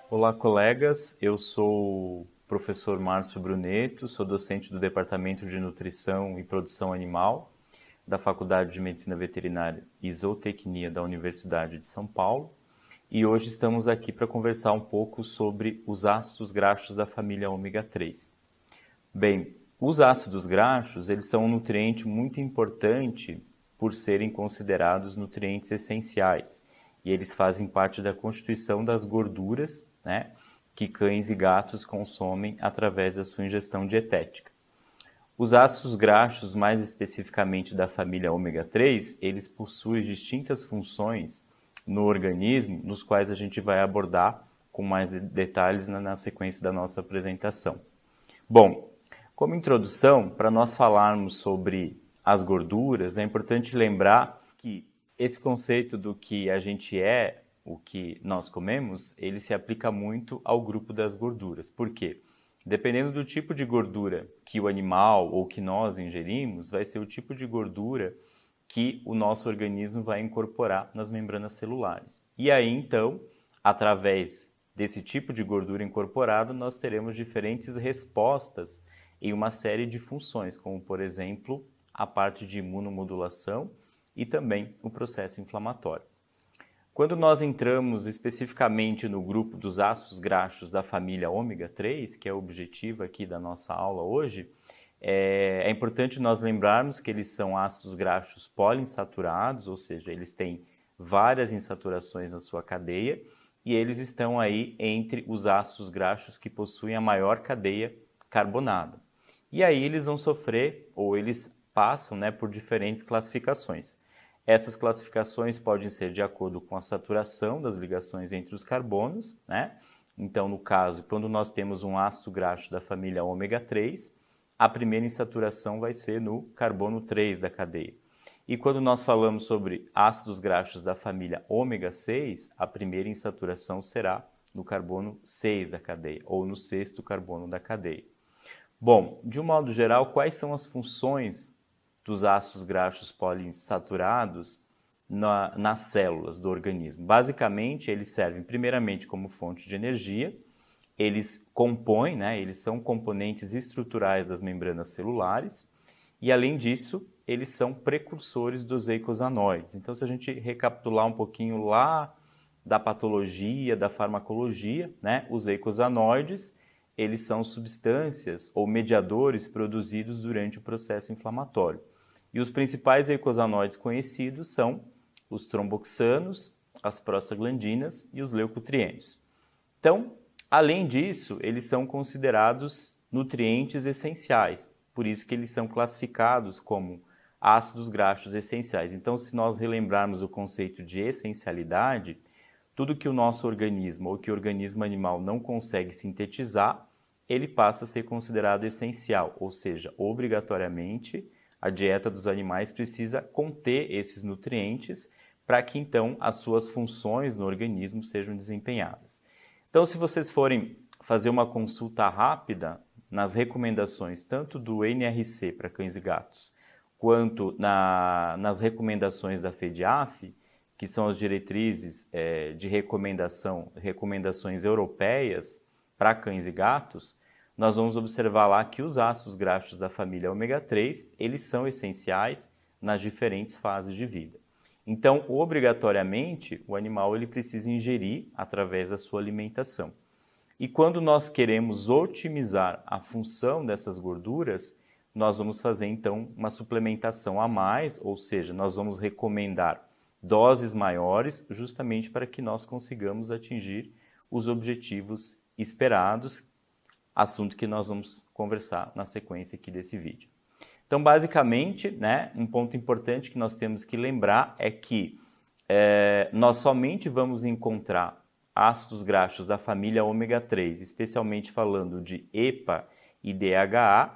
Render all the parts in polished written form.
Olá, colegas. Eu sou o professor Márcio Bruneto, sou docente do Departamento de Nutrição e Produção Animal da Faculdade de Medicina Veterinária e Zootecnia da Universidade de São Paulo. E hoje estamos aqui para conversar um pouco sobre os ácidos graxos da família ômega 3. Bem, os ácidos graxos, eles são um nutriente muito importante por serem considerados nutrientes essenciais. E eles fazem parte da constituição das gorduras, né, que cães e gatos consomem através da sua ingestão dietética. Os ácidos graxos, mais especificamente da família ômega 3, eles possuem distintas funções no organismo, nos quais a gente vai abordar com mais detalhes na sequência da nossa apresentação. Bom, como introdução, para nós falarmos sobre as gorduras, é importante lembrar que esse conceito do que a gente é, o que nós comemos, ele se aplica muito ao grupo das gorduras. Por quê? Dependendo do tipo de gordura que o animal ou que nós ingerimos, vai ser o tipo de gordura que o nosso organismo vai incorporar nas membranas celulares. E aí, então, através desse tipo de gordura incorporado, nós teremos diferentes respostas em uma série de funções, como, por exemplo, a parte de imunomodulação e também o processo inflamatório. Quando nós entramos especificamente no grupo dos ácidos graxos da família ômega 3, que é o objetivo aqui da nossa aula hoje, é importante nós lembrarmos que eles são ácidos graxos poliinsaturados, ou seja, eles têm várias insaturações na sua cadeia e eles estão aí entre os ácidos graxos que possuem a maior cadeia carbonada. E aí eles vão sofrer, ou eles passam, né, por diferentes classificações. Essas classificações podem ser de acordo com a saturação das ligações entre os carbonos, né? Então, no caso, quando nós temos um ácido graxo da família ômega 3, a primeira insaturação vai ser no carbono 3 da cadeia. E quando nós falamos sobre ácidos graxos da família ômega 6, a primeira insaturação será no carbono 6 da cadeia, ou no sexto carbono da cadeia. Bom, de um modo geral, quais são as funções dos ácidos graxos poliinsaturados nas células do organismo? Basicamente, eles servem primeiramente como fonte de energia, eles compõem, né, eles são componentes estruturais das membranas celulares e, além disso, eles são precursores dos eicosanoides. Então, se a gente recapitular um pouquinho lá da patologia, da farmacologia, né, os eicosanoides, eles são substâncias ou mediadores produzidos durante o processo inflamatório. E os principais eicosanoides conhecidos são os tromboxanos, as prostaglandinas e os leucotrienos. Então, além disso, eles são considerados nutrientes essenciais, por isso que eles são classificados como ácidos graxos essenciais. Então, se nós relembrarmos o conceito de essencialidade, tudo que o nosso organismo ou que o organismo animal não consegue sintetizar, ele passa a ser considerado essencial, ou seja, obrigatoriamente, a dieta dos animais precisa conter esses nutrientes para que então as suas funções no organismo sejam desempenhadas. Então, se vocês forem fazer uma consulta rápida nas recomendações tanto do NRC para cães e gatos, quanto nas recomendações da FEDIAF, que são as diretrizes de recomendações europeias para cães e gatos, nós vamos observar lá que os ácidos graxos da família ômega 3, eles são essenciais nas diferentes fases de vida. Então, obrigatoriamente, o animal ele precisa ingerir através da sua alimentação. E quando nós queremos otimizar a função dessas gorduras, nós vamos fazer então uma suplementação a mais, ou seja, nós vamos recomendar doses maiores, justamente para que nós consigamos atingir os objetivos esperados, assunto que nós vamos conversar na sequência aqui desse vídeo. Então, basicamente, né, um ponto importante que nós temos que lembrar é que nós somente vamos encontrar ácidos graxos da família ômega 3, especialmente falando de EPA e DHA,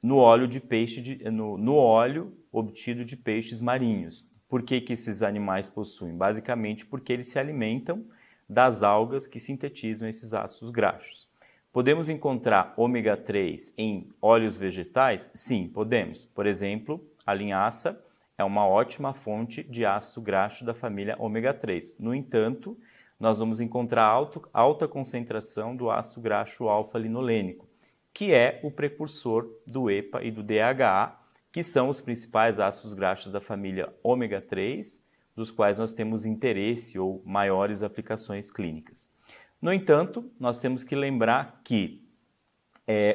no óleo de peixe, no óleo obtido de peixes marinhos. Por que esses animais possuem? Basicamente porque eles se alimentam das algas que sintetizam esses ácidos graxos. Podemos encontrar ômega 3 em óleos vegetais? Sim, podemos. Por exemplo, a linhaça é uma ótima fonte de ácido graxo da família ômega 3. No entanto, nós vamos encontrar alta concentração do ácido graxo alfa-linolênico, que é o precursor do EPA e do DHA, que são os principais ácidos graxos da família ômega 3, dos quais nós temos interesse ou maiores aplicações clínicas. No entanto, nós temos que lembrar que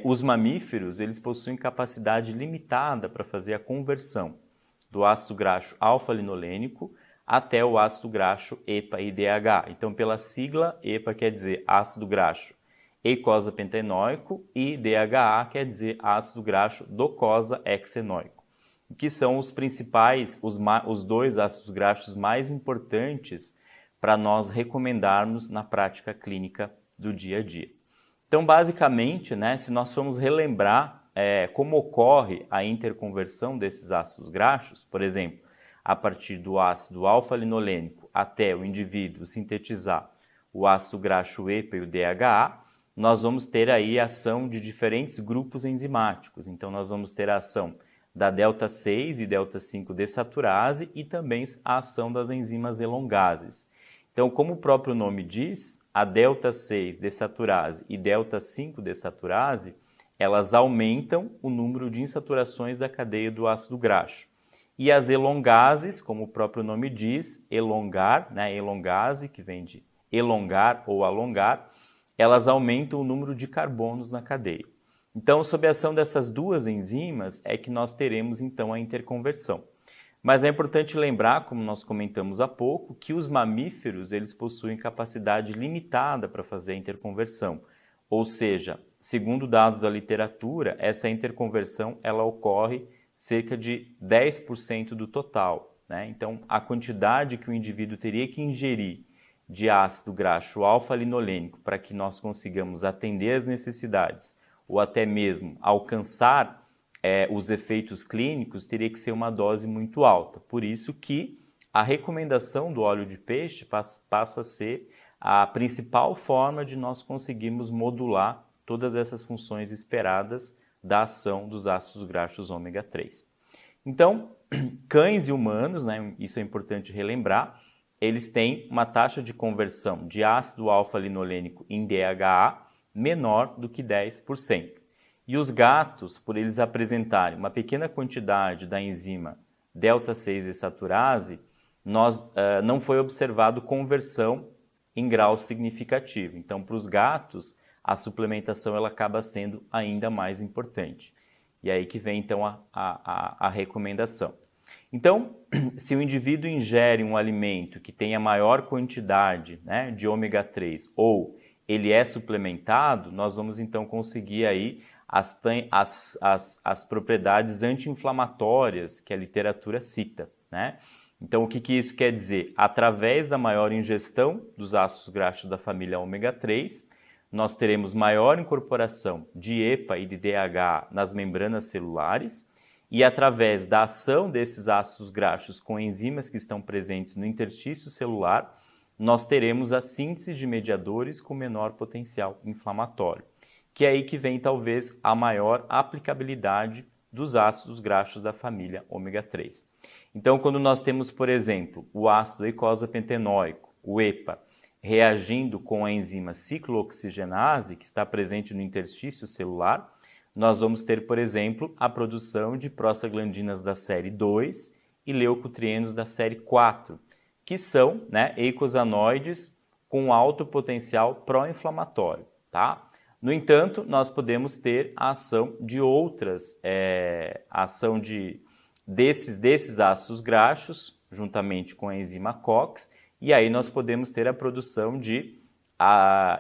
os mamíferos eles possuem capacidade limitada para fazer a conversão do ácido graxo alfa-linolênico até o ácido graxo EPA e DHA. Então, pela sigla, EPA quer dizer ácido graxo eicosapentaenoico e DHA quer dizer ácido graxo docosahexaenoico, que são os principais, os dois ácidos graxos mais importantes para nós recomendarmos na prática clínica do dia a dia. Então, basicamente, se nós formos relembrar como ocorre a interconversão desses ácidos graxos, por exemplo, a partir do ácido alfa-linolênico até o indivíduo sintetizar o ácido graxo EPA e o DHA, nós vamos ter aí a ação de diferentes grupos enzimáticos. Então, nós vamos ter a ação da delta-6 e delta-5 desaturase e também a ação das enzimas elongases. Então, como o próprio nome diz, a delta-6 desaturase e delta-5 desaturase, elas aumentam o número de insaturações da cadeia do ácido graxo. E as elongases, como o próprio nome diz, elongar, elongase, que vem de elongar ou alongar, elas aumentam o número de carbonos na cadeia. Então, sob a ação dessas duas enzimas, é que nós teremos, então, a interconversão. Mas é importante lembrar, como nós comentamos há pouco, que os mamíferos eles possuem capacidade limitada para fazer a interconversão. Ou seja, segundo dados da literatura, essa interconversão ela ocorre cerca de 10% do total. Então, a quantidade que o indivíduo teria que ingerir de ácido graxo alfa-linolênico para que nós consigamos atender às necessidades ou até mesmo alcançar os efeitos clínicos, teria que ser uma dose muito alta. Por isso que a recomendação do óleo de peixe passa a ser a principal forma de nós conseguirmos modular todas essas funções esperadas da ação dos ácidos graxos ômega 3. Então, cães e humanos, isso é importante relembrar, eles têm uma taxa de conversão de ácido alfa-linolênico em DHA menor do que 10%. E os gatos, por eles apresentarem uma pequena quantidade da enzima delta-6 desaturase, não foi observado conversão em grau significativo. Então, para os gatos, a suplementação ela acaba sendo ainda mais importante. E aí que vem, então, a recomendação. Então, se o indivíduo ingere um alimento que tenha maior quantidade de ômega 3 ou ele é suplementado, nós vamos então conseguir aí as propriedades anti-inflamatórias que a literatura cita. Então, o que isso quer dizer? Através da maior ingestão dos ácidos graxos da família ômega 3, nós teremos maior incorporação de EPA e de DHA nas membranas celulares, e através da ação desses ácidos graxos com enzimas que estão presentes no interstício celular, nós teremos a síntese de mediadores com menor potencial inflamatório, que é aí que vem talvez a maior aplicabilidade dos ácidos graxos da família ômega 3. Então, quando nós temos, por exemplo, o ácido eicosapentaenoico, o EPA, reagindo com a enzima ciclooxigenase, que está presente no interstício celular, nós vamos ter, por exemplo, a produção de prostaglandinas da série 2 e leucotrienos da série 4, que são eicosanoides com alto potencial pró-inflamatório. No entanto, nós podemos ter a ação de desses ácidos graxos, juntamente com a enzima COX, e aí nós podemos ter a produção de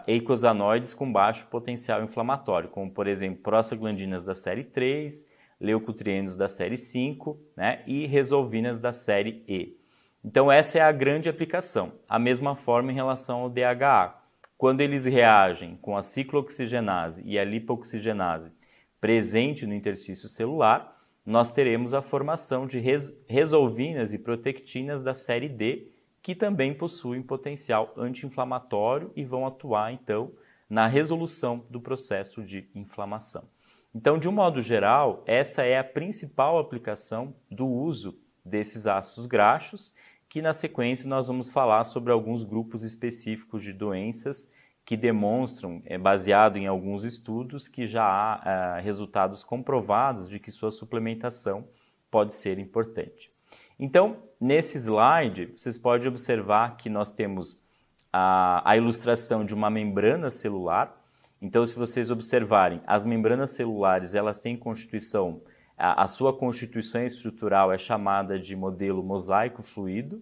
eicosanoides com baixo potencial inflamatório, como, por exemplo, prostaglandinas da série 3, leucotrienos da série 5 e resolvinas da série E. Então, essa é a grande aplicação. A mesma forma em relação ao DHA. Quando eles reagem com a ciclooxigenase e a lipoxigenase presente no interstício celular, nós teremos a formação de resolvinas e protectinas da série D, que também possuem potencial anti-inflamatório e vão atuar, então, na resolução do processo de inflamação. Então, de um modo geral, essa é a principal aplicação do uso desses ácidos graxos, que na sequência nós vamos falar sobre alguns grupos específicos de doenças que demonstram, baseado em alguns estudos, que já há resultados comprovados de que sua suplementação pode ser importante. Então, nesse slide, vocês podem observar que nós temos a ilustração de uma membrana celular. Então, se vocês observarem, as membranas celulares, elas têm constituição, a sua constituição estrutural é chamada de modelo mosaico fluido.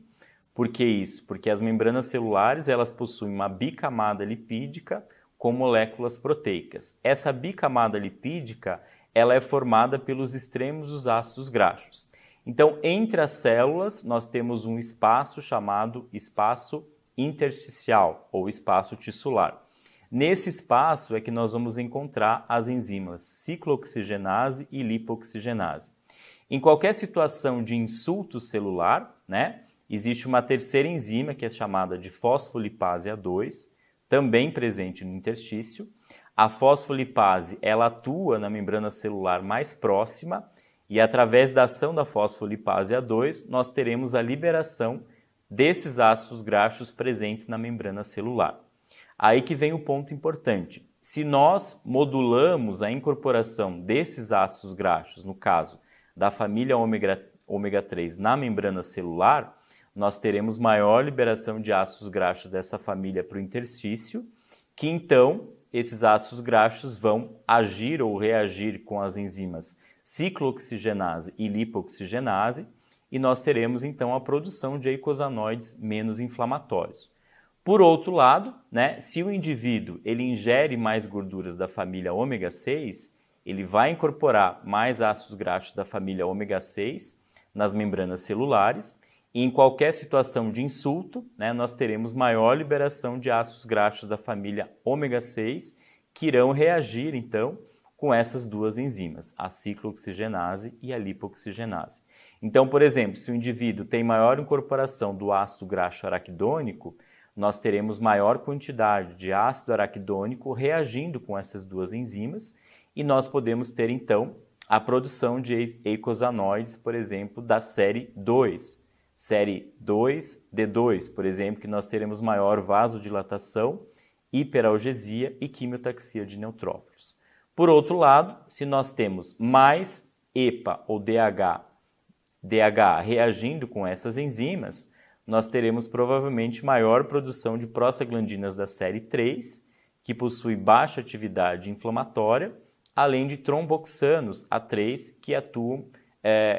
Por que isso? Porque as membranas celulares, elas possuem uma bicamada lipídica com moléculas proteicas. Essa bicamada lipídica, ela é formada pelos extremos dos ácidos graxos. Então, entre as células, nós temos um espaço chamado espaço intersticial ou espaço tissular. Nesse espaço é que nós vamos encontrar as enzimas ciclooxigenase e lipoxigenase. Em qualquer situação de insulto celular, existe uma terceira enzima que é chamada de fosfolipase A2, também presente no interstício. A fosfolipase, ela atua na membrana celular mais próxima e através da ação da fosfolipase A2, nós teremos a liberação desses ácidos graxos presentes na membrana celular. Aí que vem o ponto importante. Se nós modulamos a incorporação desses ácidos graxos, no caso da família ômega 3 na membrana celular, nós teremos maior liberação de ácidos graxos dessa família para o interstício, que então esses ácidos graxos vão agir ou reagir com as enzimas ciclooxigenase e lipoxigenase, e nós teremos então a produção de eicosanoides menos inflamatórios. Por outro lado, se o indivíduo ele ingere mais gorduras da família ômega 6, ele vai incorporar mais ácidos graxos da família ômega 6 nas membranas celulares, e em qualquer situação de insulto, nós teremos maior liberação de ácidos graxos da família ômega 6, que irão reagir então com essas duas enzimas, a ciclooxigenase e a lipoxigenase. Então, por exemplo, se o indivíduo tem maior incorporação do ácido graxo araquidônico, nós teremos maior quantidade de ácido araquidônico reagindo com essas duas enzimas e nós podemos ter, então, a produção de eicosanoides, por exemplo, da série 2. Série 2D2, por exemplo, que nós teremos maior vasodilatação, hiperalgesia e quimiotaxia de neutrófilos. Por outro lado, se nós temos mais EPA ou DHA reagindo com essas enzimas, nós teremos provavelmente maior produção de prostaglandinas da série 3, que possui baixa atividade inflamatória, além de tromboxanos A3, que atuam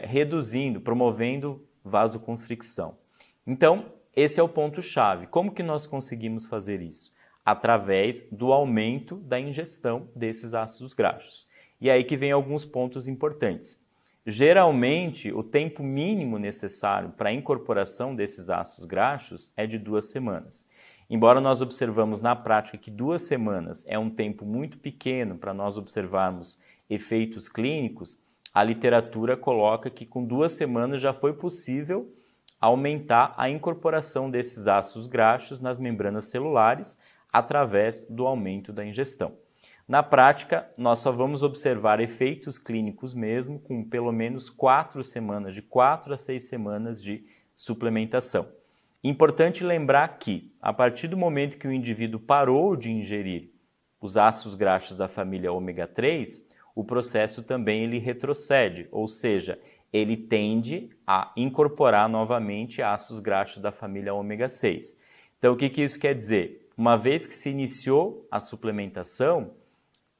reduzindo, promovendo vasoconstricção. Então, esse é o ponto-chave. Como que nós conseguimos fazer isso? Através do aumento da ingestão desses ácidos graxos. E aí que vem alguns pontos importantes. Geralmente, o tempo mínimo necessário para a incorporação desses ácidos graxos é de 2 semanas. Embora nós observamos na prática que 2 semanas é um tempo muito pequeno para nós observarmos efeitos clínicos, a literatura coloca que com 2 semanas já foi possível aumentar a incorporação desses ácidos graxos nas membranas celulares através do aumento da ingestão. Na prática, nós só vamos observar efeitos clínicos mesmo com pelo menos 4 semanas, de 4 a 6 semanas de suplementação. Importante lembrar que, a partir do momento que o indivíduo parou de ingerir os ácidos graxos da família ômega 3, o processo também ele retrocede, ou seja, ele tende a incorporar novamente ácidos graxos da família ômega 6. Então, o que isso quer dizer? Uma vez que se iniciou a suplementação,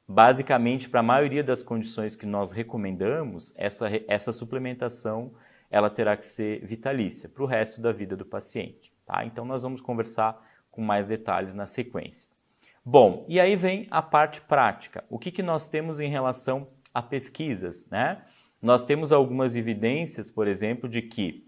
basicamente, para a maioria das condições que nós recomendamos, essa suplementação ela terá que ser vitalícia para o resto da vida do paciente. Tá? Então, nós vamos conversar com mais detalhes na sequência. Bom, e aí vem a parte prática. O que nós temos em relação a pesquisas, Nós temos algumas evidências, por exemplo, de que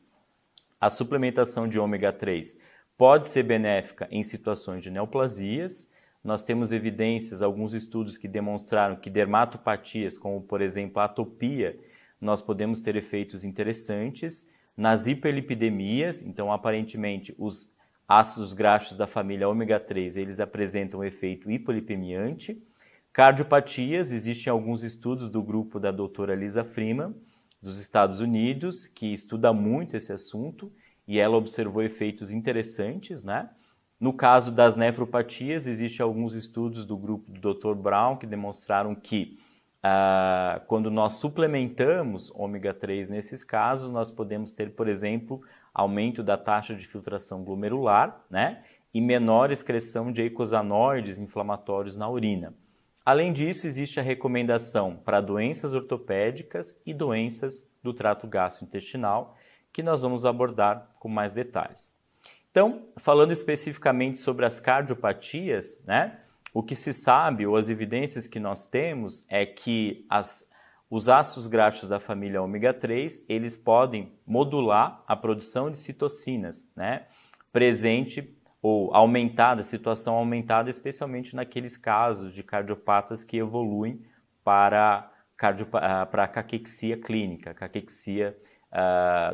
a suplementação de ômega 3 pode ser benéfica em situações de neoplasias. Nós temos evidências, alguns estudos que demonstraram que dermatopatias, como por exemplo a atopia, nós podemos ter efeitos interessantes. Nas hiperlipidemias, então aparentemente os ácidos graxos da família ômega 3, eles apresentam um efeito hipolipemiante. Cardiopatias, existem alguns estudos do grupo da doutora Lisa Freeman, dos Estados Unidos, que estuda muito esse assunto, e ela observou efeitos interessantes, né? No caso das nefropatias, existem alguns estudos do grupo do Dr. Brown que demonstraram que quando nós suplementamos ômega 3 nesses casos, nós podemos ter, por exemplo, aumento da taxa de filtração glomerular, né? E menor excreção de eicosanoides inflamatórios na urina. Além disso, existe a recomendação para doenças ortopédicas e doenças do trato gastrointestinal, que nós vamos abordar com mais detalhes. Então, falando especificamente sobre as cardiopatias, né, o que se sabe, ou as evidências que nós temos, é que os ácidos graxos da família ômega 3, eles podem modular a produção de citocinas, né, presente ou aumentada, situação aumentada, especialmente naqueles casos de cardiopatas que evoluem para a caquexia clínica, caquexia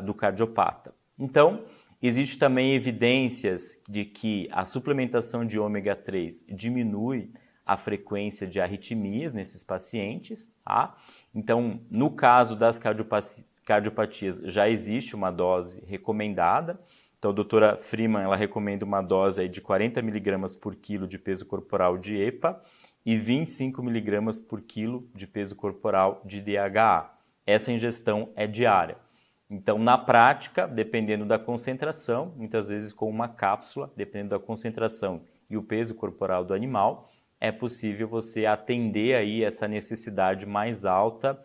do cardiopata. Então, existe também evidências de que a suplementação de ômega 3 diminui a frequência de arritmias nesses pacientes, tá? Então, no caso das cardiopatias, já existe uma dose recomendada. Então, a doutora Freeman, ela recomenda uma dose aí de 40 mg por quilo de peso corporal de EPA e 25 mg por quilo de peso corporal de DHA. Essa ingestão é diária. Então, na prática, dependendo da concentração, muitas vezes com uma cápsula, dependendo da concentração e o peso corporal do animal, é possível você atender aí essa necessidade mais alta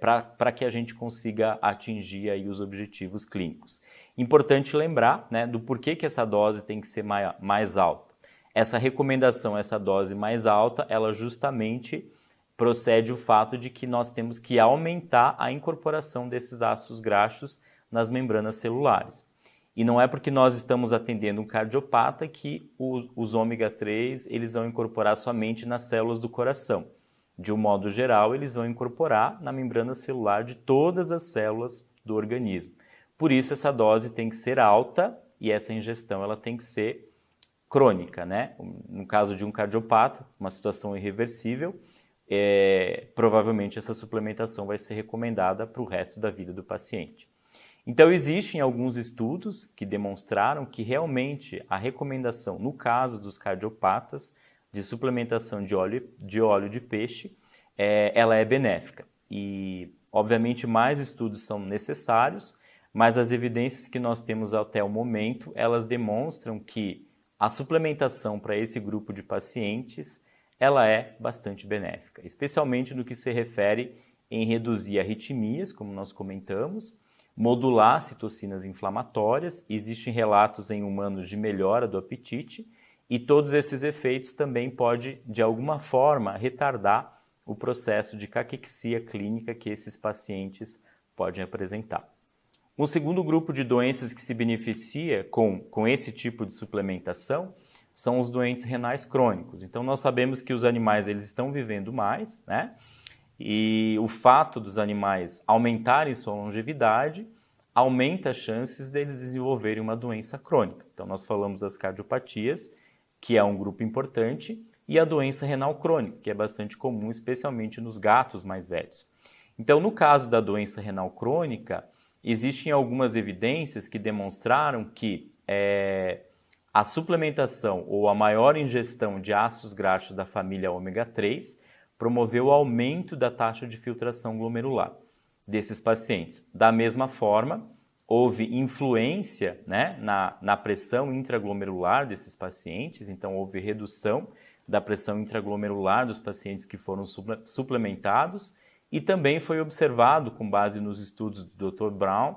para que a gente consiga atingir aí os objetivos clínicos. Importante lembrar, né, do porquê que essa dose tem que ser mais alta. Essa recomendação, essa dose mais alta, ela justamente procede o fato de que nós temos que aumentar a incorporação desses ácidos graxos nas membranas celulares. E não é porque nós estamos atendendo um cardiopata que os ômega 3 eles vão incorporar somente nas células do coração. De um modo geral, eles vão incorporar na membrana celular de todas as células do organismo. Por isso, essa dose tem que ser alta e essa ingestão ela tem que ser crônica, né? No caso de um cardiopata, uma situação irreversível, provavelmente essa suplementação vai ser recomendada para o resto da vida do paciente. Então, existem alguns estudos que demonstraram que realmente a recomendação, no caso dos cardiopatas, de suplementação de óleo de peixe, ela é benéfica. E, obviamente, mais estudos são necessários, mas as evidências que nós temos até o momento, elas demonstram que a suplementação para esse grupo de pacientes ela é bastante benéfica, especialmente no que se refere em reduzir arritmias, como nós comentamos, modular citocinas inflamatórias, existem relatos em humanos de melhora do apetite e todos esses efeitos também podem, de alguma forma, retardar o processo de caquexia clínica que esses pacientes podem apresentar. Um segundo grupo de doenças que se beneficia com esse tipo de suplementação são os doentes renais crônicos. Então, nós sabemos que os animais eles estão vivendo mais, né? E o fato dos animais aumentarem sua longevidade aumenta as chances deles desenvolverem uma doença crônica. Então, nós falamos das cardiopatias, que é um grupo importante, e a doença renal crônica, que é bastante comum, especialmente nos gatos mais velhos. Então, no caso da doença renal crônica, existem algumas evidências que demonstraram que a suplementação ou a maior ingestão de ácidos graxos da família ômega 3 promoveu o aumento da taxa de filtração glomerular desses pacientes. Da mesma forma, houve influência, né, na pressão intraglomerular desses pacientes, então houve redução da pressão intraglomerular dos pacientes que foram suplementados e também foi observado, com base nos estudos do Dr. Brown,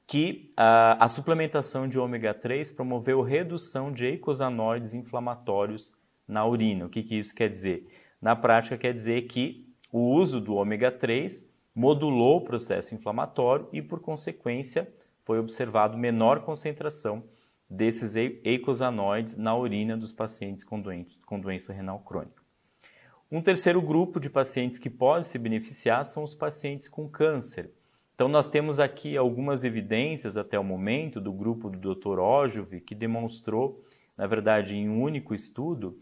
que a suplementação de ômega 3 promoveu redução de eicosanoides inflamatórios na urina. O que isso quer dizer? Na prática, quer dizer que o uso do ômega 3 modulou o processo inflamatório e, por consequência, foi observado menor concentração desses eicosanoides na urina dos pacientes com doença renal crônica. Um terceiro grupo de pacientes que pode se beneficiar são os pacientes com câncer. Então, nós temos aqui algumas evidências até o momento do grupo do Dr. Ojov, que demonstrou, na verdade, em um único estudo,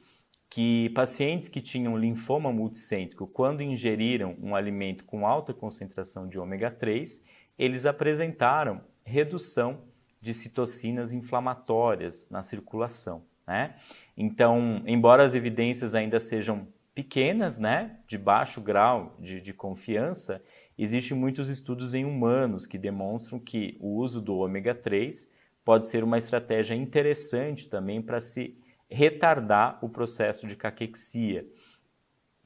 que pacientes que tinham linfoma multicêntrico, quando ingeriram um alimento com alta concentração de ômega 3, eles apresentaram redução de citocinas inflamatórias na circulação, né? Então, embora as evidências ainda sejam pequenas, né, de baixo grau de confiança, existem muitos estudos em humanos que demonstram que o uso do ômega 3 pode ser uma estratégia interessante também para se retardar o processo de caquexia.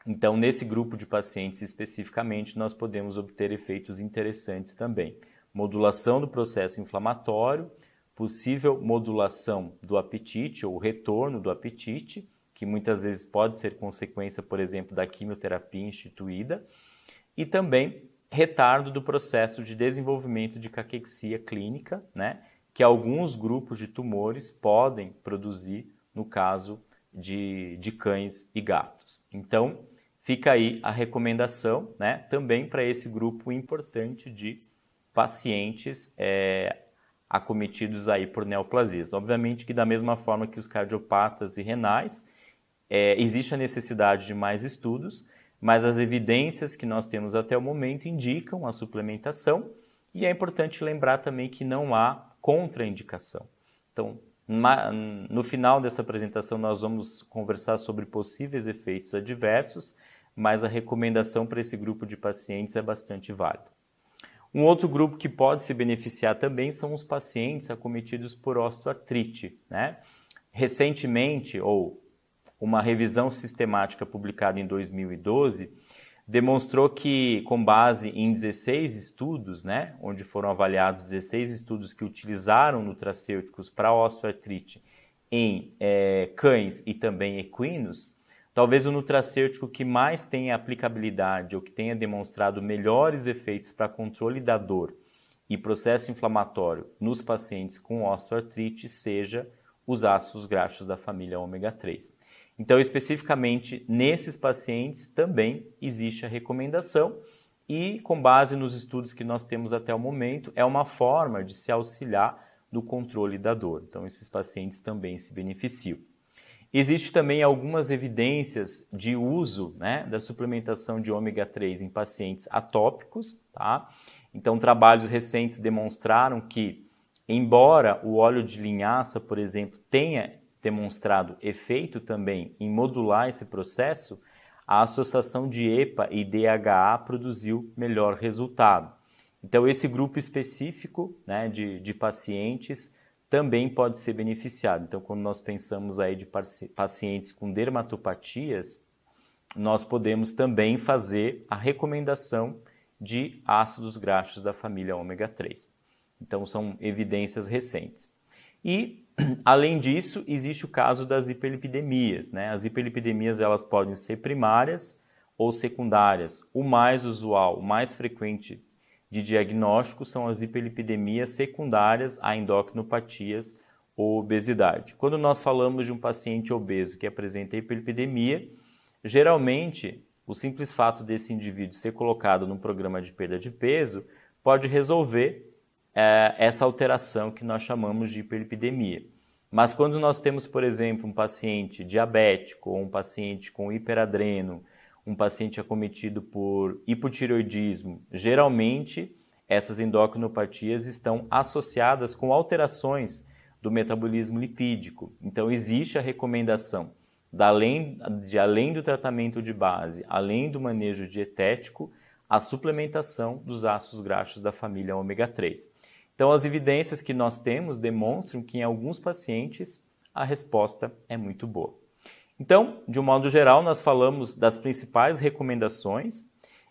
Então, nesse grupo de pacientes especificamente, nós podemos obter efeitos interessantes também. Modulação do processo inflamatório, possível modulação do apetite ou retorno do apetite, que muitas vezes pode ser consequência, por exemplo, da quimioterapia instituída, e também retardo do processo de desenvolvimento de caquexia clínica, né, que alguns grupos de tumores podem produzir no caso de cães e gatos. Então, fica aí a recomendação, né, também para esse grupo importante de pacientes acometidos aí por neoplasias. Obviamente que da mesma forma que os cardiopatas e renais, existe a necessidade de mais estudos, mas as evidências que nós temos até o momento indicam a suplementação e é importante lembrar também que não há contraindicação. Então, no final dessa apresentação nós vamos conversar sobre possíveis efeitos adversos, mas a recomendação para esse grupo de pacientes é bastante válida. Um outro grupo que pode se beneficiar também são os pacientes acometidos por osteoartrite, né? Recentemente, ou uma revisão sistemática publicada em 2012, demonstrou que, com base em 16 estudos, né, onde foram avaliados 16 estudos que utilizaram nutracêuticos para osteoartrite em cães e também equinos, talvez o nutracêutico que mais tenha aplicabilidade ou que tenha demonstrado melhores efeitos para controle da dor e processo inflamatório nos pacientes com osteoartrite seja os ácidos graxos da família ômega 3. Então, especificamente nesses pacientes também existe a recomendação e, com base nos estudos que nós temos até o momento, é uma forma de se auxiliar no controle da dor. Então, esses pacientes também se beneficiam. Existe também algumas evidências de uso, né, da suplementação de ômega 3 em pacientes atópicos, tá? Então, trabalhos recentes demonstraram que, embora o óleo de linhaça, por exemplo, tenha demonstrado efeito também em modular esse processo, a associação de EPA e DHA produziu melhor resultado. Então, esse grupo específico, né, de pacientes também pode ser beneficiado. Então, quando nós pensamos aí de pacientes com dermatopatias, nós podemos também fazer a recomendação de ácidos graxos da família ômega 3. Então, são evidências recentes. E, além disso, existe o caso das hiperlipidemias, né? As hiperlipidemias elas podem ser primárias ou secundárias. O mais usual, o mais frequente de diagnóstico são as hiperlipidemias secundárias a endocrinopatias ou obesidade. Quando nós falamos de um paciente obeso que apresenta hiperlipidemia, geralmente o simples fato desse indivíduo ser colocado num programa de perda de peso pode resolver essa alteração que nós chamamos de hiperlipidemia. Mas quando nós temos, por exemplo, um paciente diabético ou um paciente com hiperadreno, um paciente acometido por hipotireoidismo, geralmente essas endocrinopatias estão associadas com alterações do metabolismo lipídico. Então existe a recomendação além do tratamento de base, além do manejo dietético, a suplementação dos ácidos graxos da família ômega 3. Então, as evidências que nós temos demonstram que em alguns pacientes a resposta é muito boa. Então, de um modo geral, nós falamos das principais recomendações.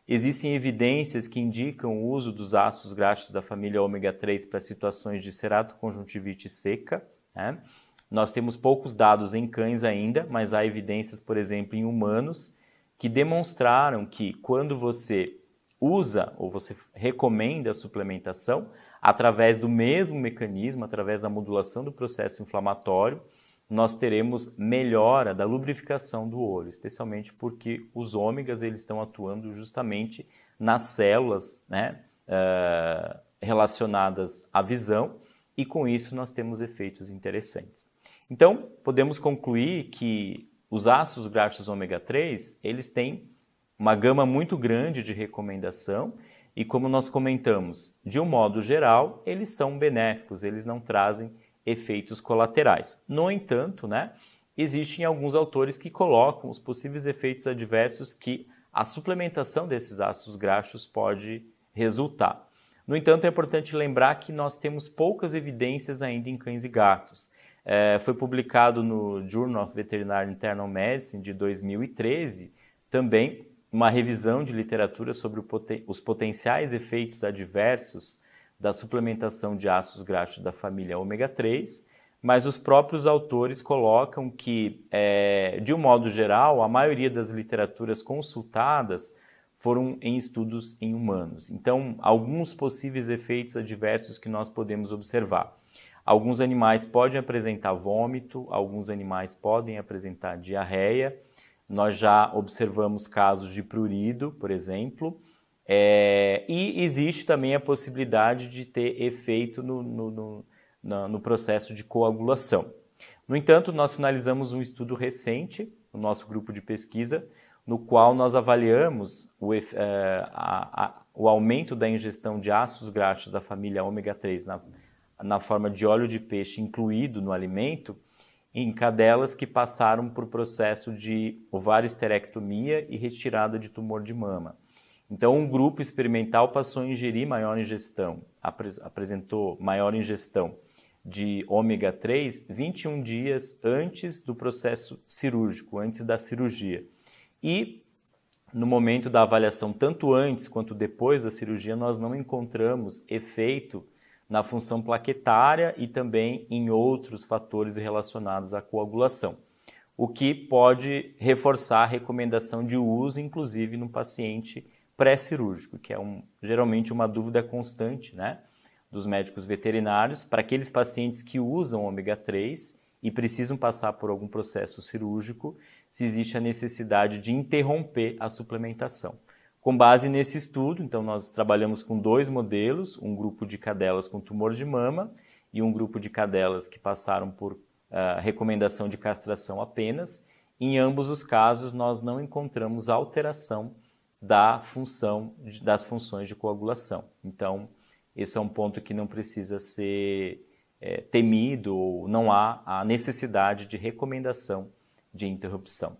Existem evidências que indicam o uso dos ácidos graxos da família ômega 3 para situações de ceratoconjuntivite seca, né? Nós temos poucos dados em cães ainda, mas há evidências, por exemplo, em humanos, que demonstraram que quando você usa ou você recomenda a suplementação, através do mesmo mecanismo, através da modulação do processo inflamatório, nós teremos melhora da lubrificação do olho, especialmente porque os ômegas eles estão atuando justamente nas células, né, relacionadas à visão, e com isso nós temos efeitos interessantes. Então, podemos concluir que os ácidos graxos ômega 3, eles têm uma gama muito grande de recomendação e como nós comentamos, de um modo geral, eles são benéficos, eles não trazem efeitos colaterais. No entanto, né, existem alguns autores que colocam os possíveis efeitos adversos que a suplementação desses ácidos graxos pode resultar. No entanto, é importante lembrar que nós temos poucas evidências ainda em cães e gatos. Foi publicado no Journal of Veterinary Internal Medicine de 2013 também uma revisão de literatura sobre os potenciais efeitos adversos da suplementação de ácidos graxos da família ômega 3, mas os próprios autores colocam que, de um modo geral, a maioria das literaturas consultadas foram em estudos em humanos. Então, alguns possíveis efeitos adversos que nós podemos observar. Alguns animais podem apresentar vômito, alguns animais podem apresentar diarreia. Nós já observamos casos de prurido, por exemplo, e existe também a possibilidade de ter efeito no processo de coagulação. No entanto, nós finalizamos um estudo recente, no nosso grupo de pesquisa, no qual nós avaliamos o aumento da ingestão de ácidos graxos da família ômega 3 na forma de óleo de peixe incluído no alimento, em cadelas que passaram por processo de ovarioesterectomia e retirada de tumor de mama. Então, um grupo experimental passou a ingerir maior ingestão, apresentou maior ingestão de ômega 3 21 dias antes do processo cirúrgico, antes da cirurgia. E no momento da avaliação, tanto antes quanto depois da cirurgia, nós não encontramos efeito na função plaquetária e também em outros fatores relacionados à coagulação, o que pode reforçar a recomendação de uso, inclusive no paciente pré-cirúrgico, que é geralmente uma dúvida constante, né, dos médicos veterinários, para aqueles pacientes que usam ômega 3 e precisam passar por algum processo cirúrgico, se existe a necessidade de interromper a suplementação. Com base nesse estudo, então nós trabalhamos com 2 modelos, um grupo de cadelas com tumor de mama e um grupo de cadelas que passaram por recomendação de castração apenas. Em ambos os casos, nós não encontramos alteração das funções de coagulação. Então, esse é um ponto que não precisa ser temido, ou não há a necessidade de recomendação de interrupção.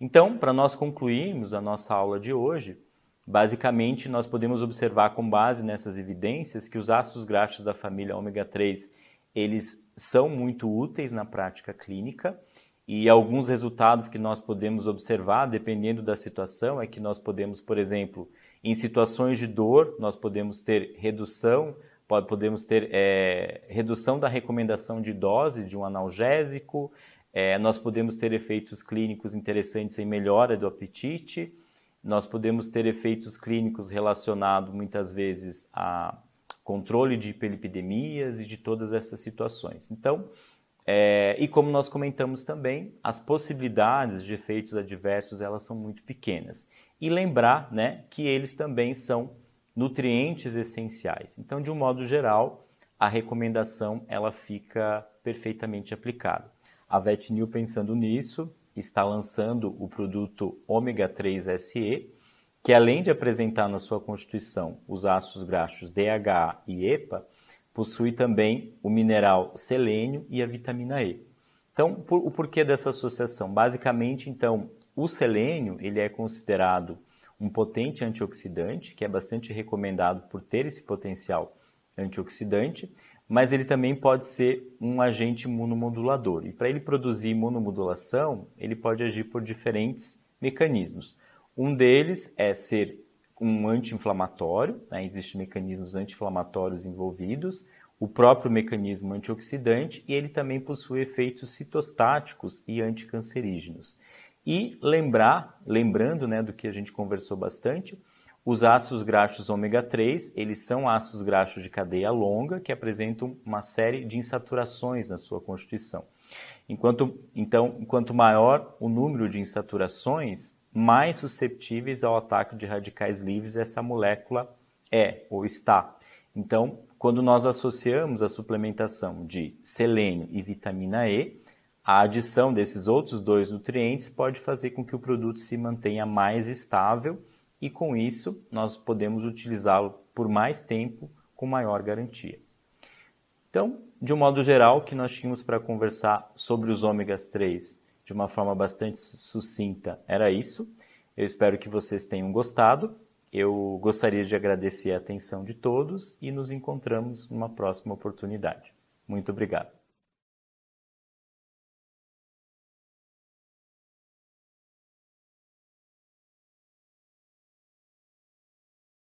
Então, para nós concluirmos a nossa aula de hoje, basicamente nós podemos observar com base nessas evidências que os ácidos graxos da família ômega 3, eles são muito úteis na prática clínica, e alguns resultados que nós podemos observar, dependendo da situação, é que nós podemos, por exemplo, em situações de dor, nós podemos ter redução da recomendação de dose de um analgésico, nós podemos ter efeitos clínicos interessantes em melhora do apetite, nós podemos ter efeitos clínicos relacionados muitas vezes a controle de hiperlipidemias e de todas essas situações. Então, e como nós comentamos também, as possibilidades de efeitos adversos elas são muito pequenas. E lembrar, né, que eles também são nutrientes essenciais. Então, de um modo geral, a recomendação ela fica perfeitamente aplicada. A VetNew, pensando nisso, está lançando o produto ômega 3 SE, que além de apresentar na sua constituição os ácidos graxos DHA e EPA, possui também o mineral selênio e a vitamina E. Então, o porquê dessa associação? Basicamente, então, o selênio ele é considerado um potente antioxidante, que é bastante recomendado por ter esse potencial antioxidante, mas ele também pode ser um agente imunomodulador. E para ele produzir imunomodulação, ele pode agir por diferentes mecanismos. Um deles é ser um anti-inflamatório, né? Existem mecanismos anti-inflamatórios envolvidos, o próprio mecanismo antioxidante, e ele também possui efeitos citostáticos e anticancerígenos. E lembrando, né, do que a gente conversou bastante, os ácidos graxos ômega 3, eles são ácidos graxos de cadeia longa que apresentam uma série de insaturações na sua constituição. Enquanto maior o número de insaturações, mais susceptíveis ao ataque de radicais livres essa molécula é ou está. Então, quando nós associamos a suplementação de selênio e vitamina E, a adição desses outros 2 nutrientes pode fazer com que o produto se mantenha mais estável e com isso nós podemos utilizá-lo por mais tempo com maior garantia. Então, de um modo geral, o que nós tínhamos para conversar sobre os ômegas 3 de uma forma bastante sucinta era isso. Eu espero que vocês tenham gostado. Eu gostaria de agradecer a atenção de todos e nos encontramos numa próxima oportunidade. Muito obrigado.